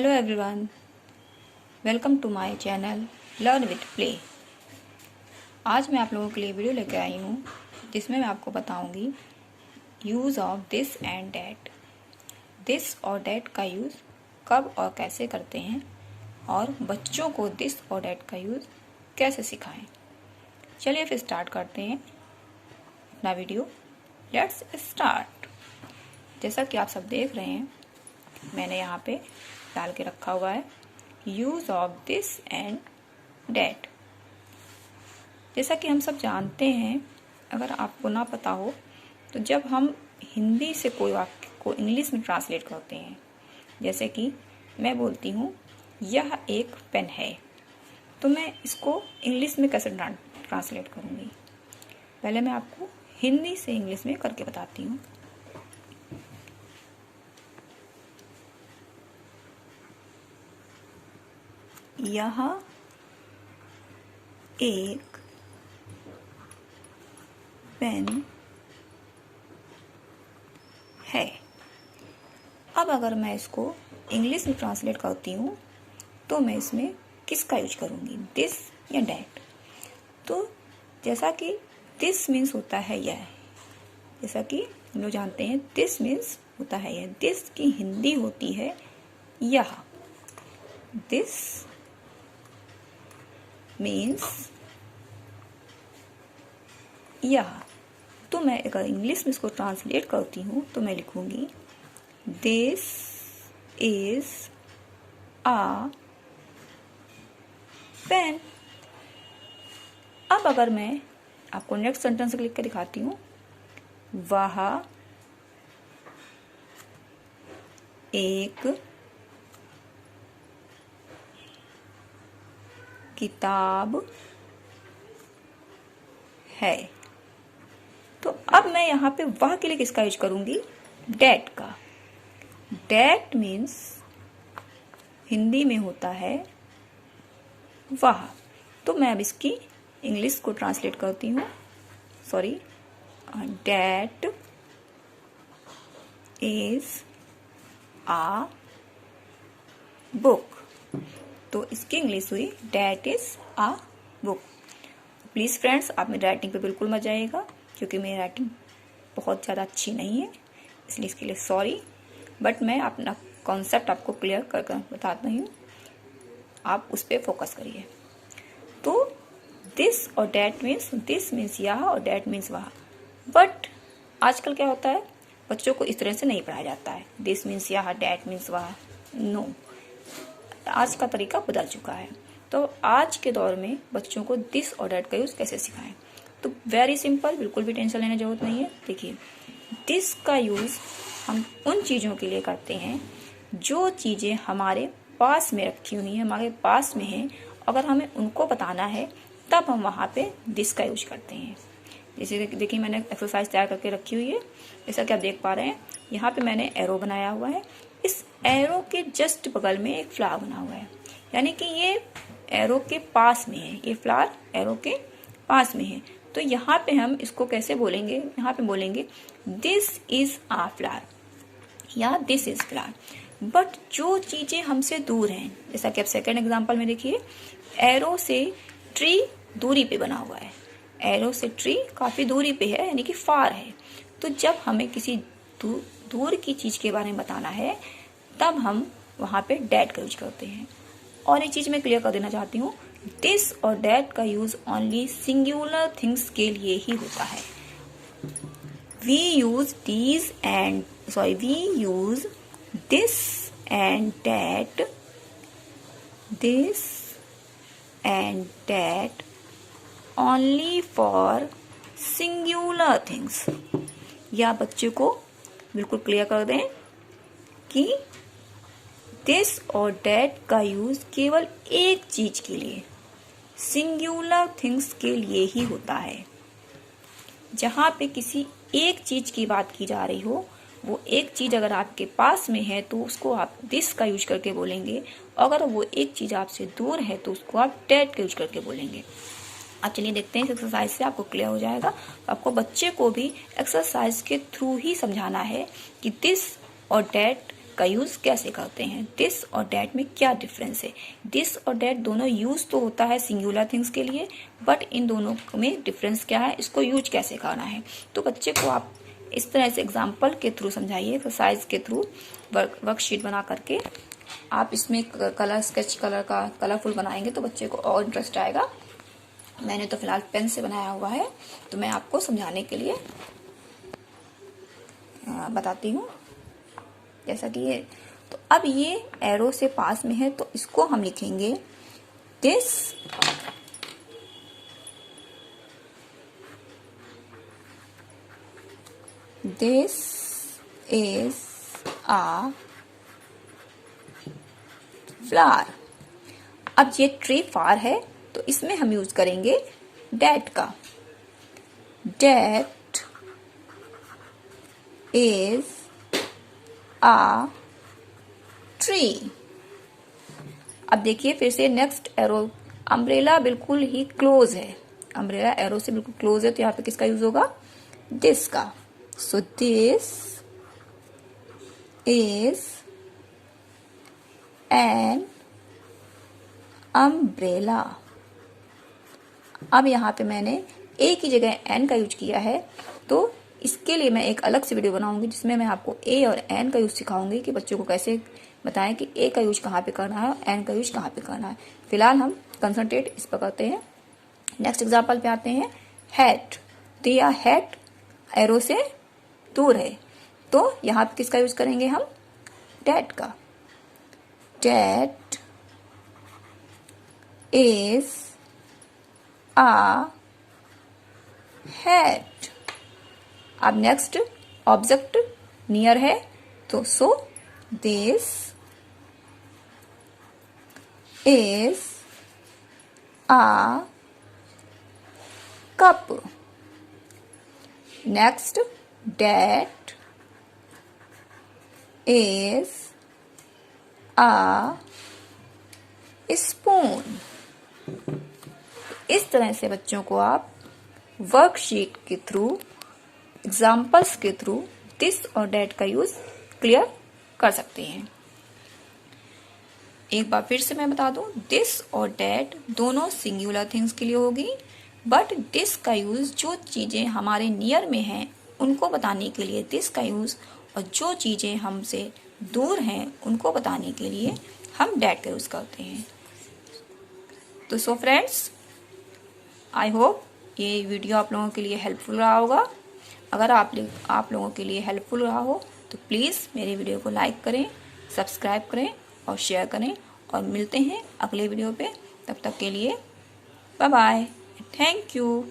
Hello everyone, welcome to my channel learn with play. आज मैं आप लोगों के लिए वीडियो लेकर आई हूँ जिसमें मैं आपको बताऊँगी use of this and that. This और डैट का यूज़ कब और कैसे करते हैं और बच्चों को दिस और डैट का यूज़ कैसे सिखाएं। चलिए फिर स्टार्ट करते हैं अपना वीडियो। Let's start. जैसा कि आप सब देख रहे हैं, मैंने यहाँ पे डाल के रखा हुआ है use of this and that. जैसा कि हम सब जानते हैं, अगर आपको ना पता हो तो जब हम हिंदी से कोई वाक्य को इंग्लिश में ट्रांसलेट करते हैं, जैसे कि मैं बोलती हूँ यह एक पेन है, तो मैं इसको इंग्लिश में कैसे ट्रांसलेट करूँगी। पहले मैं आपको हिंदी से इंग्लिश में करके बताती हूँ। यह एक पेन है। अब अगर मैं इसको इंग्लिश में ट्रांसलेट करती हूँ तो मैं इसमें किसका यूज करूँगी, दिस या डैट। तो जैसा कि दिस मीन्स होता है यह, जैसा कि हम लोग जानते हैं दिस मीन्स होता है यह। दिस की हिंदी होती है यह। दिस मीन्स यह। तो मैं अगर इंग्लिश में इसको ट्रांसलेट करती हूँ तो मैं लिखूंगी दिस इज अ पेन। अब अगर मैं आपको नेक्स्ट सेंटेंस लिख के दिखाती हूँ, वह एक किताब है। तो अब मैं यहाँ पे वह के लिए किसका यूज करूंगी, डैट का। डैट मीन्स हिंदी में होता है वह। तो मैं अब इसकी इंग्लिश को ट्रांसलेट करती हूँ। Sorry, that is a book. तो इसकी इंग्लिश हुई that is a book. Please friends, आप मेरी राइटिंग पे बिल्कुल मत जाइएगा, क्योंकि मेरी राइटिंग बहुत ज़्यादा अच्छी नहीं है, इसलिए इसके लिए सॉरी। बट मैं अपना कॉन्सेप्ट आपको क्लियर कर बताती हूँ, आप उस पर फोकस करिए। तो दिस और डैट मीन्स, दिस मीन्स यह और डैट मीन्स वह। बट आजकल क्या होता है, बच्चों को इस तरह से नहीं पढ़ाया जाता है, दिस मीन्स यह, डैट मीन्स वह। नो, आज का तरीका बदल चुका है। तो आज के दौर में बच्चों को दिस और डैट का यूज कैसे सिखाएं, तो वेरी सिंपल, बिल्कुल भी टेंशन लेने की जरूरत नहीं है। देखिए, दिस का यूज हम उन चीज़ों के लिए करते हैं जो चीज़ें हमारे पास में रखी हुई हैं, हमारे पास में हैं, अगर हमें उनको बताना है तब हम वहाँ पे दिस का यूज करते हैं। जैसे देखिए, मैंने एक्सरसाइज तैयार करके रखी हुई है, जैसा कि आप देख पा रहे हैं। यहाँ पे मैंने एरो बनाया हुआ है, इस एरो के जस्ट बगल में एक फ्लावर बना हुआ है, यानी कि ये एरो के पास में है, ये फ्लावर एरो के पास में है। तो यहाँ पे हम इसको कैसे बोलेंगे, यहाँ पे बोलेंगे दिस इज आ फ्लावर या दिस इज फ्लावर। बट जो चीजें हमसे दूर हैं, जैसा कि आप सेकेंड एग्जाम्पल में देखिए, एरो से ट्री दूरी पे बना हुआ है, एरो से ट्री काफी दूरी पे है, यानी कि फार है। तो जब हमें किसी दूर की चीज के बारे में बताना है तब हम वहां पे डैट का यूज करते हैं। और एक चीज मैं क्लियर कर देना चाहती हूँ, दिस और डैट का यूज ओनली सिंगुलर थिंग्स के लिए ही होता है। We use this and that only for singular things. या बच्चे को बिल्कुल क्लियर कर दें कि दिस और डैट का यूज केवल एक चीज के लिए, सिंगुलर थिंग्स के लिए ही होता है। जहां पे किसी एक चीज की बात की जा रही हो, वो एक चीज अगर आपके पास में है तो उसको आप दिस का यूज करके बोलेंगे, अगर वो एक चीज आपसे दूर है तो उसको आप डैट का यूज करके बोलेंगे। अब चलिए देखते हैं, इस एक्सरसाइज से आपको क्लियर हो जाएगा। आपको बच्चे को भी एक्सरसाइज के थ्रू ही समझाना है कि दिस और डैट का यूज कैसे करते हैं, दिस और डैट में क्या डिफरेंस है। दिस और डैट दोनों यूज तो होता है सिंगुलर थिंग्स के लिए, बट इन दोनों में डिफरेंस क्या है, इसको यूज कैसे करना है। तो बच्चे को आप इस तरह से एग्जाम्पल के थ्रू समझाइए, एक्सरसाइज के थ्रू वर्कशीट बना करके आप इसमें कलर स्केच कलर का कलरफुल बनाएंगे तो बच्चे को और इंटरेस्ट आएगा। मैंने तो फिलहाल पेन से बनाया हुआ है, तो मैं आपको समझाने के लिए बताती हूँ। जैसा कि ये, तो अब ये एरो से पास में है तो इसको हम लिखेंगे दिस इज अ फ्लावर। अब ये ट्री फार है तो इसमें हम यूज करेंगे डैट का। That is a tree. अब देखिए फिर से नेक्स्ट एरो, अम्ब्रेला बिल्कुल ही क्लोज है, अम्ब्रेला एरो से बिल्कुल क्लोज है तो यहाँ पे किसका यूज होगा, दिस का। So this is an umbrella. अब यहाँ पे मैंने ए की जगह एन का यूज किया है, तो इसके लिए मैं एक अलग से वीडियो बनाऊंगी जिसमें मैं आपको ए और एन का यूज सिखाऊंगी कि बच्चों को कैसे बताएं कि ए का यूज कहाँ पे करना है और एन का यूज कहाँ पे करना है। फिलहाल हम कंसंट्रेट इस पर करते हैं। नेक्स्ट एग्जाम्पल पे आते हैं, हैट। तो यह हैट एरो से दूर है तो यहाँ पे किसका यूज करेंगे हम, डैट का। That is a hat. अब नेक्स्ट ऑब्जेक्ट नियर है तो so this is a cup. Next that is a spoon. इस तरह से बच्चों को आप वर्कशीट के थ्रू, एग्जाम्पल्स के थ्रू दिस और डैट का यूज क्लियर कर सकते हैं। एक बार फिर से मैं बता दूं, दिस और डैट दोनों सिंगुलर थिंग्स के लिए होगी, बट दिस का यूज जो चीजें हमारे नियर में हैं उनको बताने के लिए दिस का यूज, और जो चीजें हमसे दूर हैं उनको बताने के लिए हम डैट का यूज करते हैं। तो सो फ्रेंड्स, आई होप ये वीडियो आप लोगों के लिए हेल्पफुल रहा होगा। अगर आप लोगों के लिए हेल्पफुल रहा हो तो प्लीज़ मेरे वीडियो को लाइक करें, सब्सक्राइब करें और शेयर करें, और मिलते हैं अगले वीडियो पे। तब तक के लिए बाय बाय, थैंक यू।